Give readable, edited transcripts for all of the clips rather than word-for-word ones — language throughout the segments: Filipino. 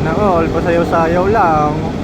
Nako, all pa sayaw-sayaw lang.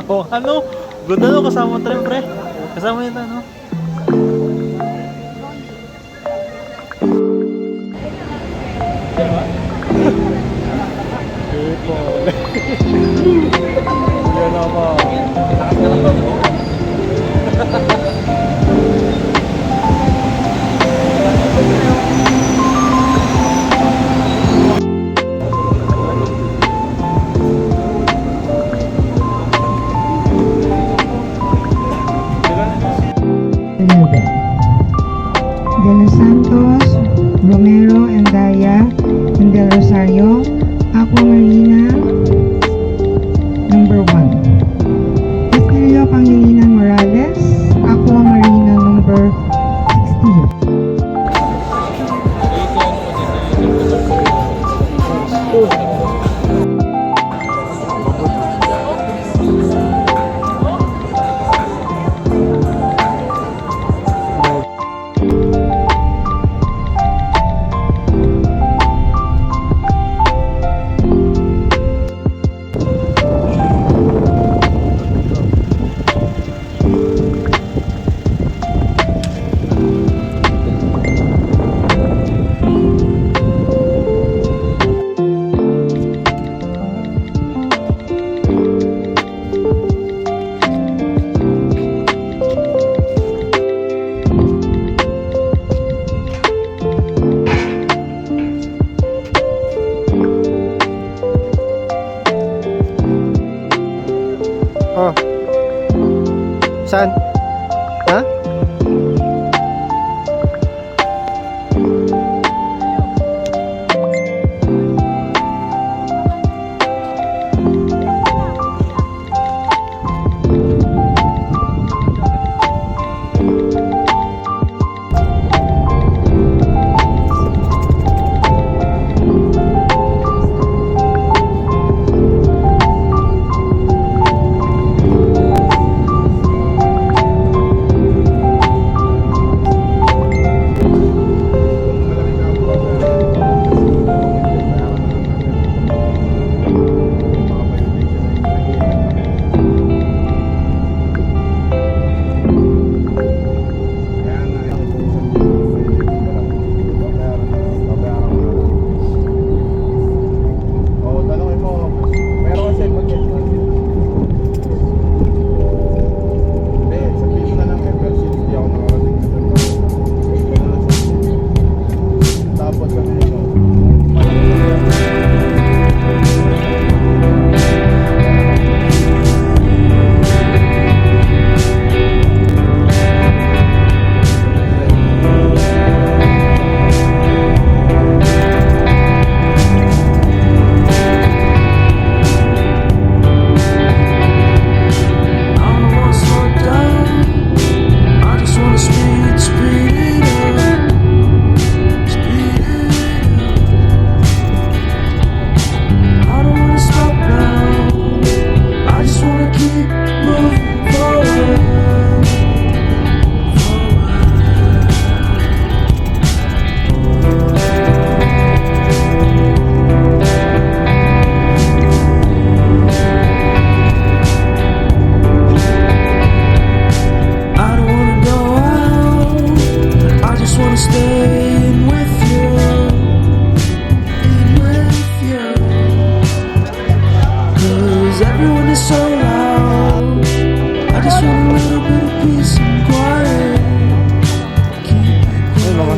Oo, ano? Ganda no, kasama mo tren, pre. Kasama yun, ano? Diba? People. Yan naman. Nueva. De los Santos, Romero, Endaya, and Del Rosario, Aqua Marina, number 1. Castillo Pangilinan Morales, Aqua Marina, number 16. Oh. Saan? Ha?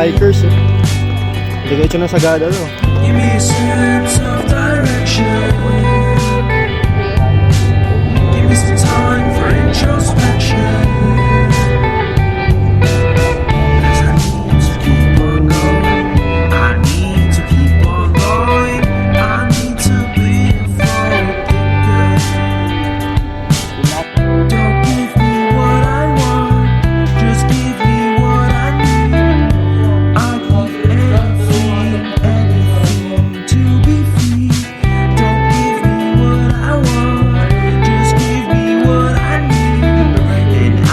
Hikers eh. Diretso na Sagada no. Give me a sense of direction. Give me some time for introspection. 'Cause I need to keep on going. I need to keep on going. I need to be a forward thinker. Don't give me what I want, just give me what I need. I'll give anything to be free. Don't give me what I want, just give me what I need. And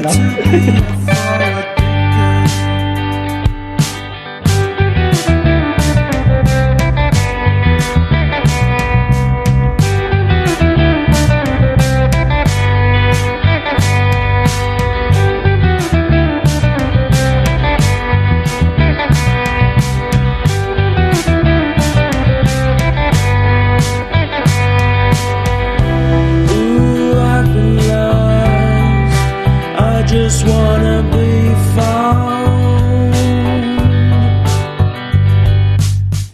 lang. Ooh, I've been lost. I just wanna be found.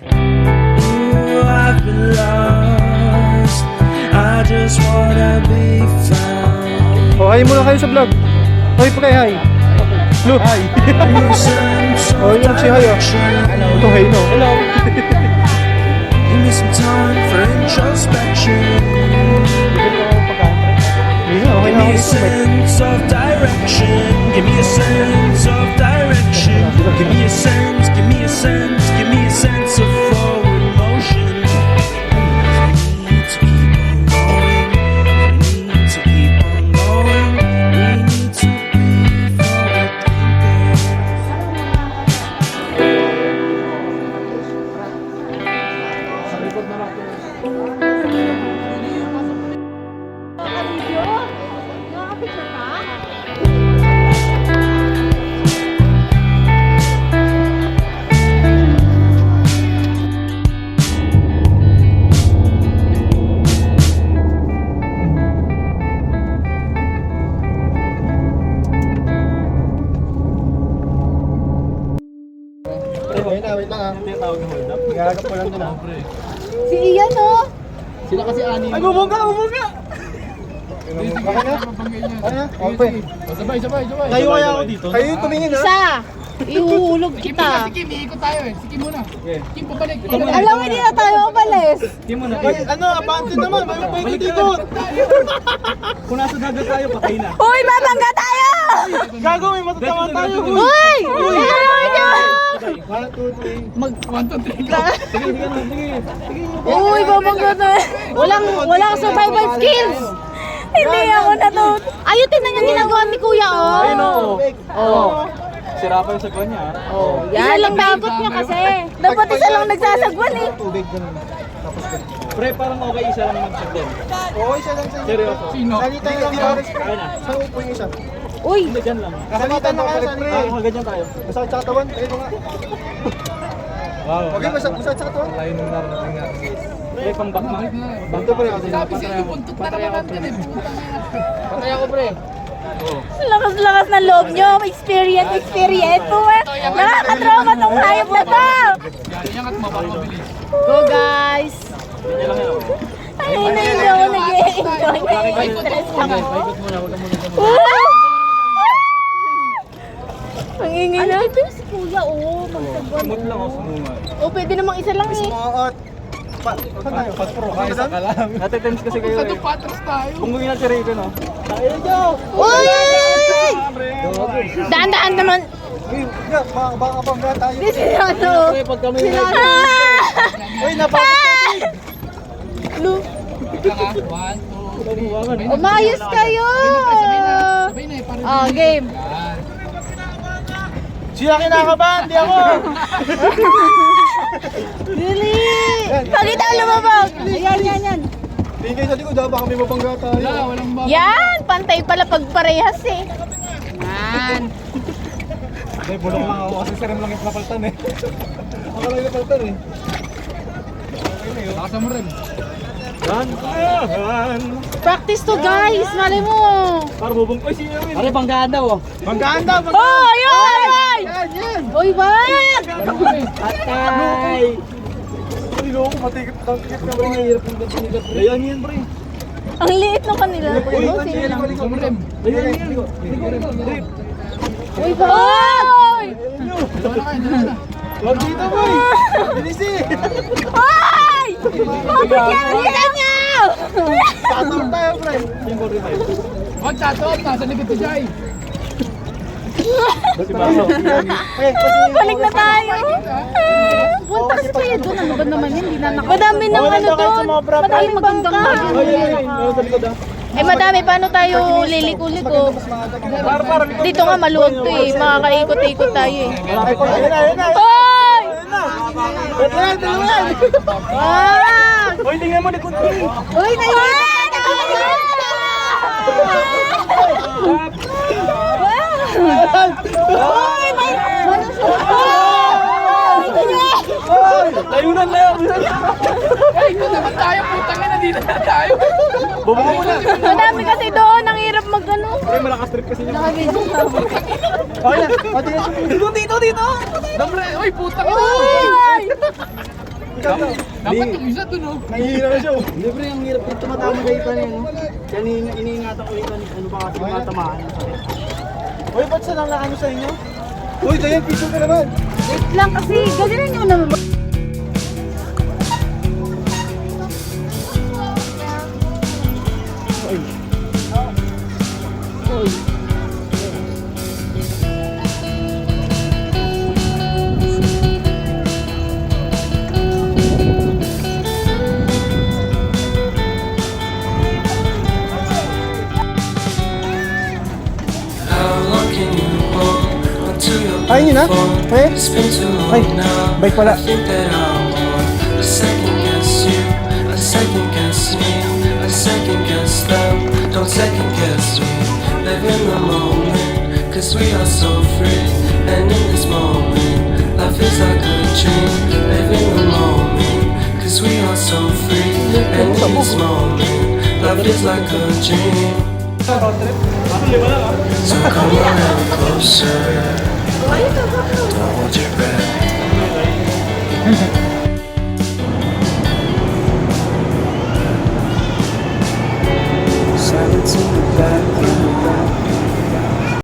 Ooh, I've been lost. I just wanna be found. Oh, hi muna kayo sa vlog. Hoy, pa kayo, hi. Look. Hi. Oh, yun si Hay, oh. Ito, hey, no. Hello. Give me some time for introspection. Hindi na, okay Give na me a ako. sense of direction. Give me a sense of direction. Give me a sense, give me a sense, give me a sense of forward motion. We need to keep on going. We need to keep on going. We need to be forward thinkers. Wait lang ah. Tinatawag na hold up. Gagap ko lang din ah. Si Ian, oh. Sila kasi ani. Ay, bubungga! Bubungga! Baka na? Ano? Okay. Tayo kaya ako dito. Kayo yung tumingin ha? Isa. Ihuhulog kita. Kim, iikot tayo eh. Sige muna. Kim, pabalik. Alam mo, hindi na tayo umalis. Di mo na. Ay, ano? Abante naman. May pwede dito. Kung nasa dagat tayo, patay na. Uy, babangga tayo! Gago, may matatawa tayo. Uy! One, two, three. 1, 2, 3, Sige, sige na. Sige. Uy, babangga na. Walang survival skills. Hindi ako natut. Ayun, tingnan yung ginagawa ni Kuya, oh. Ayun o. Oh. Sira pa yung sagwa niya. Oh, yan lang dagot niya kasi. Dapat isa lang nagsasagwan eh. Tubig ganun. Tapos Pre, parang okay isa lang magsagwa. oo, isa lang sa Seryoso. Sino? Salita lang sa Ayun na. sa upo yung isa. Uy, Hindi, dyan lang. Kasalita na kaya sa Ah, ganyan tayo. Masakit sa katawan. Ayun nga. Wow. Okay, masakit sa katawan. Pre, pang back na. Dito pa rin. Sabi sa inyo, buntot na naman natin eh. Patay ako pre. lakas-lakas ng loob nyo. Experience. Nakakatrauma tong hayop na to. Yan at mapapabilis. Go guys. Ganyan lang yan. Ay, hindi ako nag-i-enjoy. Nai-stress ako. Ang ingay na. Ito si Kuya, oh. Magsagwan. Smooth lang ako sumunga. Oh, pwede namang isa lang eh. Maot. Saan tayo? Paspro. Kaya isa ka lang. Nate-tense kasi kayo Sa eh. patras tayo. Pungguin na si Rico, no? Uy! Daan-daan naman. Baka bangga tayo. This is ano. Pag kami Uy, napakot. Lu. Ika nga. 1, 2, 3. Umayos kayo. Sabay na eh. Parang Oh, game. yan. Siya kinakabahan, di ako. Dili. Pakita ang lumabag. Yan. Tingin sa likod, baka may mabangga tayo. Wala, walang baba. Yan, pantay pala pag parehas eh. Yan. Ay, bulong lang ako kasi serum lang yung napaltan eh. Ako lang yung napaltan eh. Lakasan mo rin. Practice to guys, malay mo. Para bubong. Ay, sino yun? Pare, banggaan daw. Banggaan daw, Oh, ayun! Yan! Uy, wag! Atay! Ay, loko, matikip ka Pre, nahihirap yung gatinigat. Ayan yan, pre. Ang liit ng kanila. Uy, Oh, sino lang? Lakasan mo rin. Ayan yan. Trip. Uy, wag! Dalawa na kayo, dalawa na. Wag dito, boy! Bilis eh! Ay! Bakit niya? Tatawag tayo, pre! Team 45. Huwag tatot. Nasa likod ko, Jai. Si Maso. Eh, kasi... Balik na tayo. Punta kasi kayo doon. Ano ba naman yun? Hindi na Madami ng ano doon. Madami magandang Ay, ay, ay. Meron sa likod, ah. Eh madami, paano tayo liliko-liko? Dito nga maluwag to eh, makakaikot-ikot tayo eh. Hoy! Ah! Hoy, tingnan mo, likod mo. Uy, naiikot Layunan na. Ay, ito naman tayo. Putang ina, dito na tayo. Bumaba mo na. Madami kasi doon, ang hirap mag-ano. Ay, malakas trip kasi niya. Nakabidyo na. Okay na. Dito. Damre, oy, putang ina. Uy! Dapat yung isa dun, oh. Nahihirap na siya. Hindi pre, ang hirap dito matama kayo pa niya, no? Yan iniingatan ko ito, ano ba kasi matamaan. Hoy, ba't sa nang ano sa inyo? Hoy, Dayan, piso ka naman. Wait lang kasi, gaganan nyo naman. Ay, yun na? Eh? Ay, bike pala. Don't second guess me. Live in the moment, cause we are so free. And in this moment, life is like a dream. Live in the moment, cause we are so free. And in this moment, life is like a dream. So come a little closer. Don't hold your breath. Silence in the